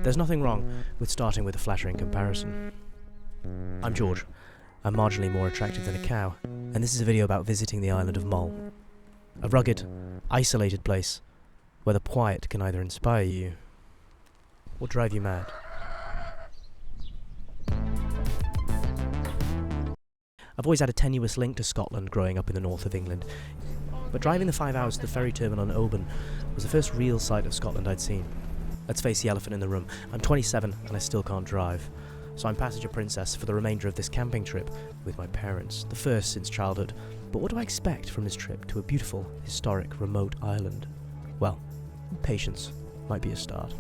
There's nothing wrong with starting with a flattering comparison. I'm George. I'm marginally more attractive than a cow, and this is a video about visiting the island of Mull. A rugged, isolated place where the quiet can either inspire you or drive you mad. I've always had a tenuous link to Scotland growing up in the north of England, but driving the 5 hours to the ferry terminal in Oban was the first real sight of Scotland I'd seen. Let's face the elephant in the room. I'm 27 and I still can't drive, so I'm passenger princess for the remainder of this camping trip with my parents, the first since childhood. But what do I expect from this trip to a beautiful, historic, remote island? Well, patience might be a start.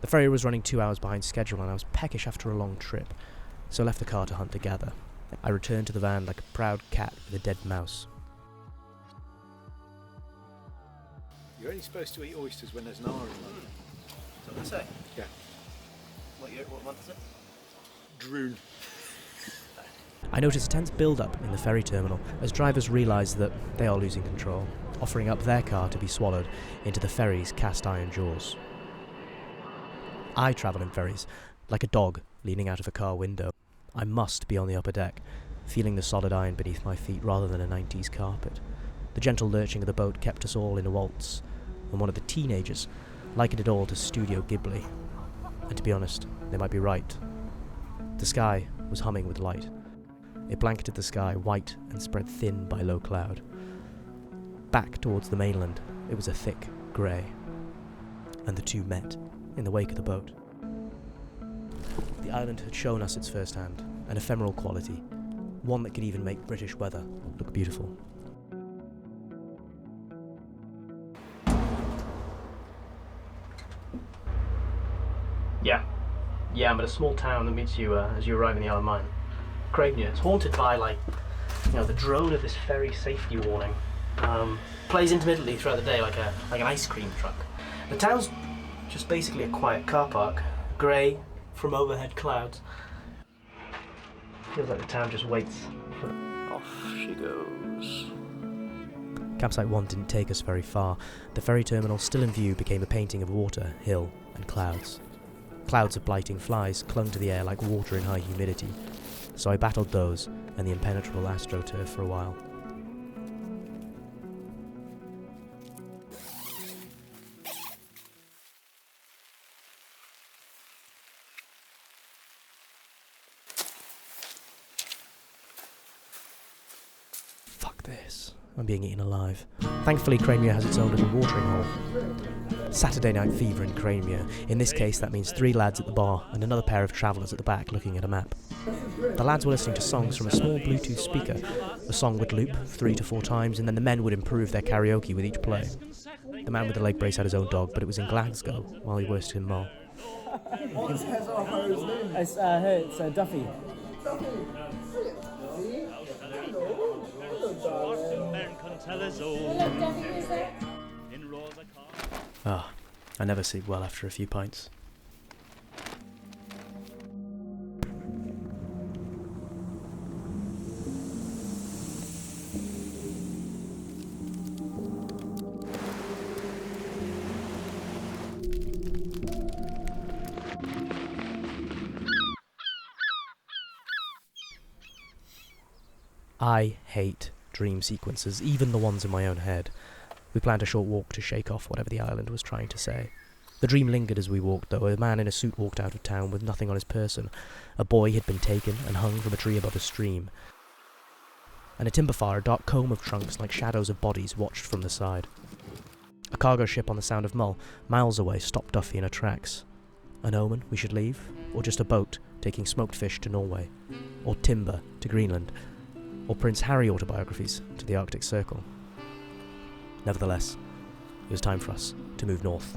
The ferry was running 2 hours behind schedule and I was peckish after a long trip, so I left the car to hunt a gather. I returned to the van like a proud cat with a dead mouse. You're only supposed to eat oysters when there's an R in London. Is that what they say? Yeah. What month is it? Droon. I noticed a tense build-up in the ferry terminal as drivers realised that they are losing control, offering up their car to be swallowed into the ferry's cast-iron jaws. I travel in ferries, like a dog leaning out of a car window. I must be on the upper deck, feeling the solid iron beneath my feet rather than a 90s carpet. The gentle lurching of the boat kept us all in a waltz, and one of the teenagers likened it all to Studio Ghibli. And to be honest, they might be right. The sky was humming with light. It blanketed the sky, white and spread thin by low cloud. Back towards the mainland, it was a thick grey. And the two met in the wake of the boat. The island had shown us its first hand, an ephemeral quality, one that could even make British weather look beautiful. Yeah, I'm at a small town that meets you as you arrive in the Isle of Man. Craignia. It's haunted by, the drone of this ferry safety warning. Plays intermittently throughout the day like an ice cream truck. The town's just basically a quiet car park, grey from overhead clouds. Feels like the town just waits. Off she goes. Campsite 1 didn't take us very far. The ferry terminal, still in view, became a painting of water, hill, and clouds. Clouds of blighting flies clung to the air like water in high humidity, so I battled those and the impenetrable astroturf for a while. Fuck this. I'm being eaten alive. Thankfully, Craignia has its own little watering hole. Saturday night fever in Craignia. In this case, that means 3 lads at the bar and another pair of travellers at the back looking at a map. The lads were listening to songs from a small Bluetooth speaker. The song would loop 3 to 4 times, and then the men would improve their karaoke with each play. The man with the leg brace had his own dog, but it was in Glasgow, while he was in Mull. It's Duffy. Ah, I never sleep well after a few pints. I hate dream sequences, even the ones in my own head. We planned a short walk to shake off whatever the island was trying to say. The dream lingered as we walked, though. A man in a suit walked out of town with nothing on his person. A boy had been taken and hung from a tree above a stream. And a timber fire, a dark comb of trunks like shadows of bodies, watched from the side. A cargo ship on the Sound of Mull, miles away, stopped Duffy in her tracks. An omen we should leave? Or just a boat taking smoked fish to Norway? Or timber to Greenland? Or Prince Harry autobiographies to the Arctic Circle? Nevertheless, it was time for us to move north.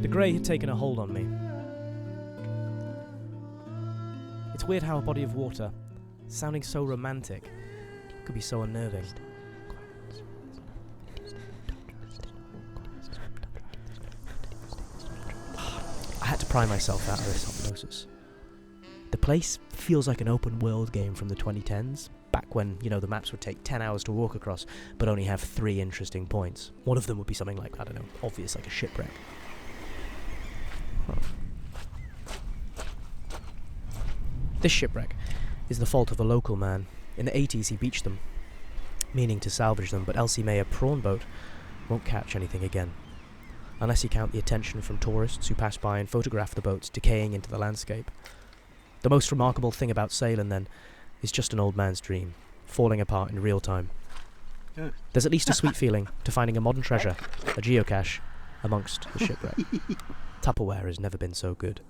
The grey had taken a hold on me. It's weird how a body of water, sounding so romantic, could be so unnerving. I had to pry myself out of this hypnosis. The place feels like an open world game from the 2010s, back when, you know, the maps would take 10 hours to walk across, but only have 3 interesting points. One of them would be something like, I don't know, obvious, like a shipwreck. Huh. This shipwreck is the fault of a local man. In the 80s he beached them, meaning to salvage them, but Elsie May, a prawn boat, won't catch anything again. Unless you count the attention from tourists who pass by and photograph the boats decaying into the landscape. The most remarkable thing about sailing, then, is just an old man's dream, falling apart in real time. Yeah. There's at least a sweet feeling to finding a modern treasure, a geocache, amongst the shipwreck. Tupperware has never been so good.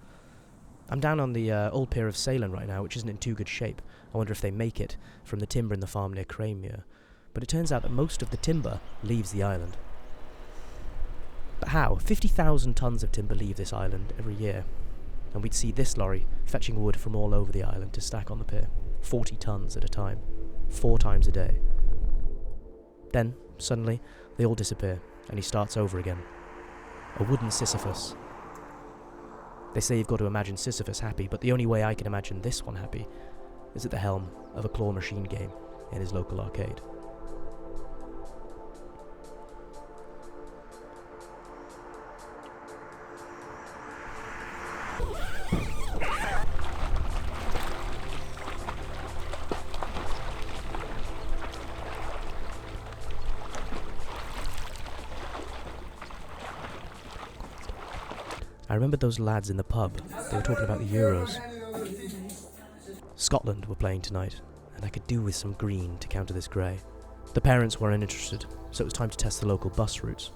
I'm down on the old pier of Salem right now, which isn't in too good shape. I wonder if they make it from the timber in the farm near Cranmere. But it turns out that most of the timber leaves the island. But how? 50,000 tons of timber leave this island every year. And we'd see this lorry fetching wood from all over the island to stack on the pier. 40 tons at a time. 4 times a day. Then, suddenly, they all disappear, and he starts over again. A wooden Sisyphus. They say you've got to imagine Sisyphus happy, but the only way I can imagine this one happy is at the helm of a claw machine game in his local arcade. I remembered those lads in the pub. They were talking about the Euros. Scotland were playing tonight, and I could do with some green to counter this grey. The parents weren't interested, so it was time to test the local bus routes.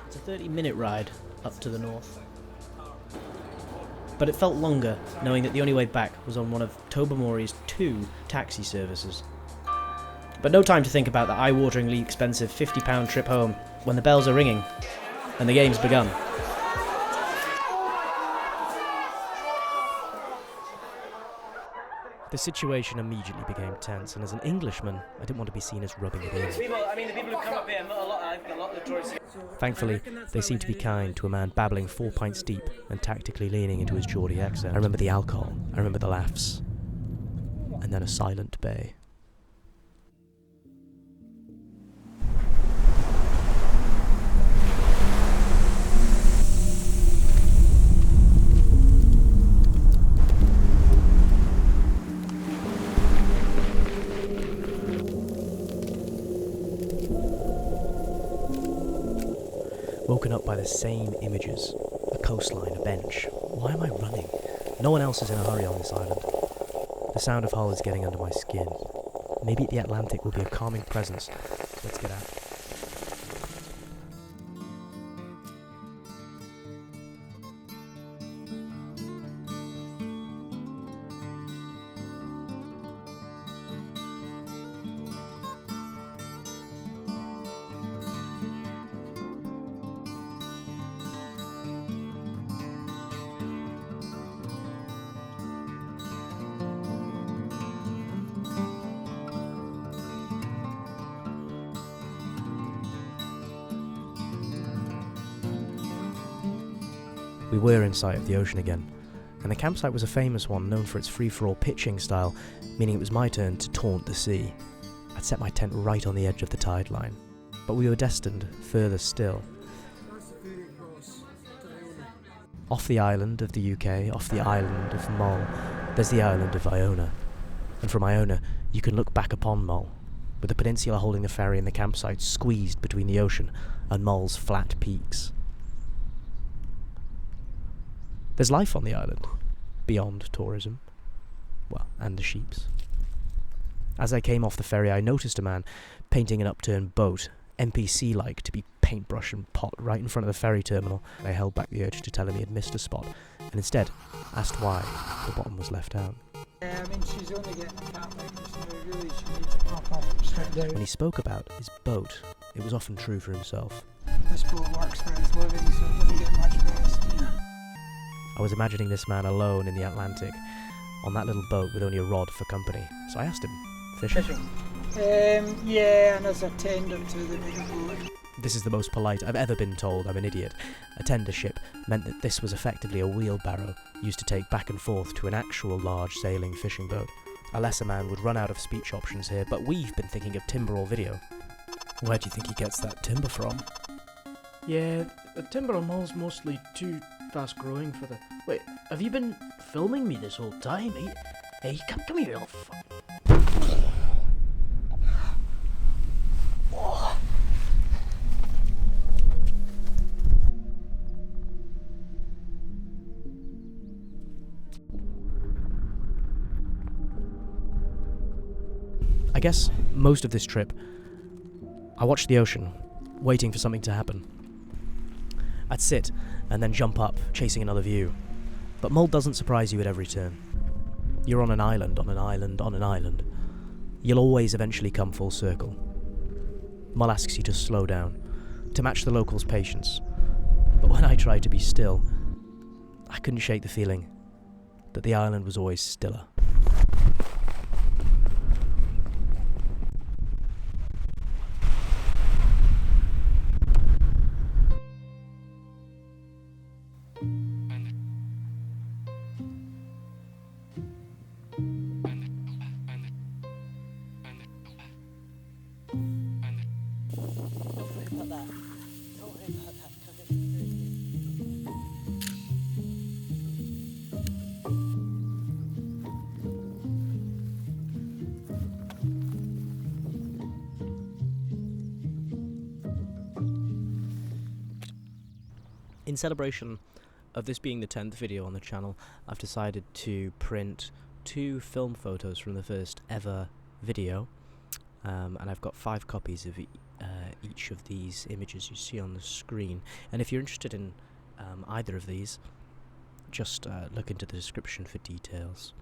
It's a 30-minute ride up to the north. But it felt longer, knowing that the only way back was on one of Tobermory's 2 taxi services. But no time to think about the eye-wateringly expensive £50 trip home when the bells are ringing and the game's begun. The situation immediately became tense, and as an Englishman, I didn't want to be seen as rubbing it in. The people who come up here, a lot of the tourists. Thankfully, they seemed to be kind to a man babbling 4 pints deep and tactically leaning into his Geordie accent. I remember the alcohol, I remember the laughs, and then a silent bay. Woken up by the same images. A coastline, a bench. Why am I running? No one else is in a hurry on this island. The Sound of Hull is getting under my skin. Maybe the Atlantic will be a calming presence. Let's get out. We were in sight of the ocean again, and the campsite was a famous one known for its free-for-all pitching style, meaning it was my turn to taunt the sea. I'd set my tent right on the edge of the tide line, but we were destined further still. Off the island of the UK, off the island of Mull, there's the island of Iona, and from Iona you can look back upon Mull, with the peninsula holding the ferry and the campsite squeezed between the ocean and Mull's flat peaks. There's life on the island, beyond tourism. Well, and the sheeps. As I came off the ferry, I noticed a man painting an upturned boat, NPC-like, to be paintbrush and pot right in front of the ferry terminal. I held back the urge to tell him he had missed a spot, and instead asked why the bottom was left out. I mean, she's only getting a cat like this, so really she needs a proper strip down. When he spoke about his boat, it was often true for himself. This boat works for his living, so it doesn't get much rest. I was imagining this man alone in the Atlantic, on that little boat with only a rod for company. So I asked him, fishing? Yeah, and there's a tender to the bigger boat. This is the most polite I've ever been told I'm an idiot. A tender ship meant that this was effectively a wheelbarrow used to take back and forth to an actual large sailing fishing boat. A lesser man would run out of speech options here, but we've been thinking of timber or video. Where do you think he gets that timber from? Yeah, the timber on Mull's mostly too fast growing for the... Wait, have you been filming me this whole time? Hey, come here, you fuck. I guess most of this trip, I watched the ocean, waiting for something to happen. I'd sit and then jump up, chasing another view. But Mull doesn't surprise you at every turn. You're on an island, on an island, on an island. You'll always eventually come full circle. Mull asks you to slow down, to match the locals' patience. But when I tried to be still, I couldn't shake the feeling that the island was always stiller. In celebration of this being the 10th video on the channel, I've decided to print 2 film photos from the first ever video, and I've got 5 copies of each of these images you see on the screen. And if you're interested in either of these, just look into the description for details.